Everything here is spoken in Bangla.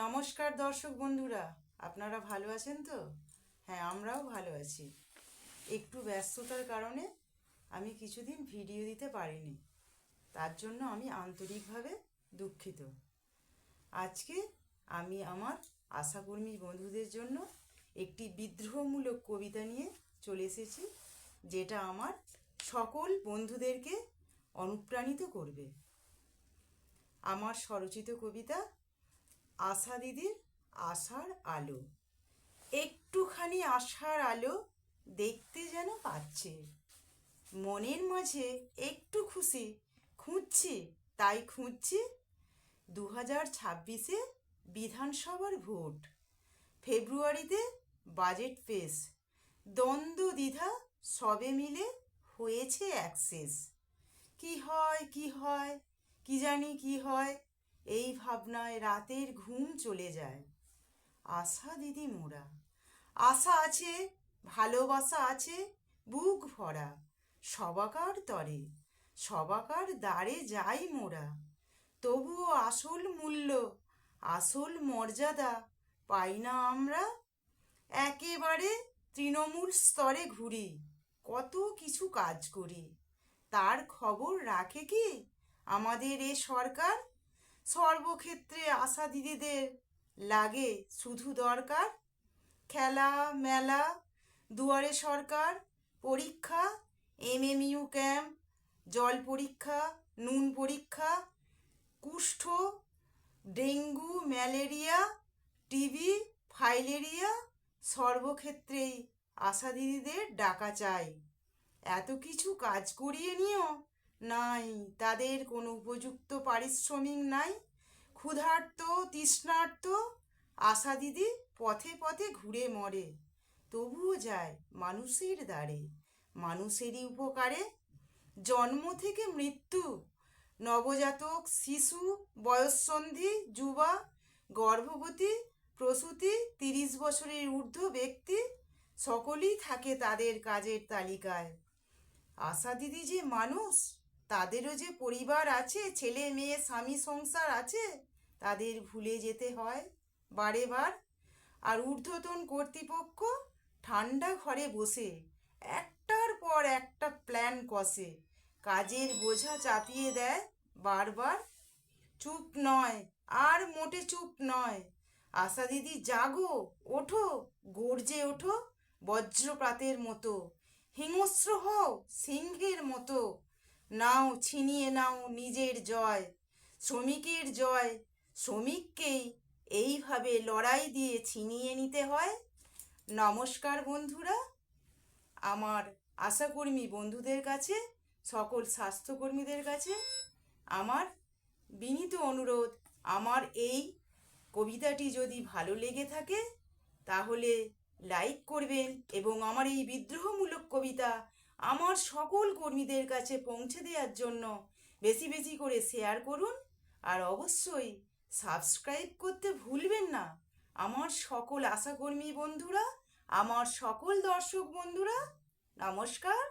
নমস্কার দর্শক বন্ধুরা, আপনারা ভালো আছেন তো? হ্যাঁ, আমরাও ভালো আছি। একটু ব্যস্ততার কারণে আমি কিছুদিন ভিডিও দিতে পারিনি, তার জন্য আমি আন্তরিকভাবে দুঃখিত। আজকে আমি আমার আশাকর্মী বন্ধুদের জন্য একটি বিদ্রোহমূলক কবিতা নিয়ে চলে এসেছি, যেটা আমার সকল বন্ধুদেরকে অনুপ্রাণিত করবে। আমার স্বরচিত কবিতা আশা দিদির আশার আলো। একটুখানি আশার আলো দেখতে যেন পাচ্ছে, মনের মাঝে একটু খুশি খুঁজছি, তাই খুঁজছি 2026-এ বিধানসভার ভোট, ফেব্রুয়ারিতে বাজেট পেশ, দ্বন্দ্ব দ্বিধা সবে মিলে হয়েছে অ্যাক্সেস। কি হয় কি হয় কি জানি কি হয়, এই ভাবনায় রাতের ঘুম চলে যায়। আশা দিদি মোরা, আশা আছে, ভালোবাসা আছে বুক ভরা, সবাকার তরে সবাকার দ্বারে যাই মোরা, তবুও আসল মূল্য আসল মর্যাদা পাই না আমরা। একেবারে তৃণমূল স্তরে ঘুরি, কত কিছু কাজ করি, তার খবর রাখে কি আমাদের এ সরকার? সর্বক্ষেত্রে আশা দিদিদের লাগে শুধু দরকার, খেলা মেলা, দুয়ারে সরকার, পরীক্ষা, এমএমইউ ক্যাম্প, জল পরীক্ষা, নুন পরীক্ষা, কুষ্ঠ, ডেঙ্গু, ম্যালেরিয়া, টিবি, ফাইলেরিয়া, সর্বক্ষেত্রেই আশা দিদিদের ডাকা চাই। এত কিছু কাজ করিয়ে নিও নাই তাদের কোনো উপযুক্ত পারিশ্রমিক নাই। ক্ষুধার্ত তৃষ্ণার্ত আশা দিদি পথে পথে ঘুরে মরে, তবুও যায় মানুষের দ্বারে, মানুষেরই উপকারে। জন্ম থেকে মৃত্যু, নবজাতক শিশু, বয়ঃসন্ধি যুবা, গর্ভবতী, প্রসূতি, 30 বছরের ঊর্ধ্ব ব্যক্তি, সকলেই থাকে তাদের কাজের তালিকায়। আশা দিদি যে মানুষ, তাদেরও যে পরিবার আছে, ছেলে মেয়ে স্বামী সংসার আছে, তাদের ভুলে যেতে হয় বারে বার। আর ঊর্ধ্বতন কর্তৃপক্ষ ঠান্ডা ঘরে বসে একটার পর একটা প্ল্যান কষে, কাজের বোঝা চাপিয়ে দেয় বারবার। চুপ নয়, আর মোটে চুপ নয়, আশা দিদি জাগো, ওঠো, গর্জে ওঠো বজ্রপাতের মতো, হিংস্র হও সিংহের মতো, নাও ছিনিয়ে নাও নিজের জয়, শ্রমিকের জয় শ্রমিককেই এইভাবে লড়াই দিয়ে ছিনিয়ে নিতে হয়। নমস্কার বন্ধুরা, আমার আশাকর্মী বন্ধুদের কাছে, সকল স্বাস্থ্যকর্মীদের কাছে আমার বিনীত অনুরোধ, আমার এই কবিতাটি যদি ভালো লেগে থাকে তাহলে লাইক করবেন এবং আমার এই বিদ্রোহমূলক কবিতা আমার সকল কর্মীদের কাছে পৌঁছে দেওয়ার জন্য বেশি বেশি করে শেয়ার করুন। আর অবশ্যই সাবস্ক্রাইব করতে ভুলবেন না। আমার সকল আশাকর্মী বন্ধুরা, আমার সকল দর্শক বন্ধুরা, নমস্কার।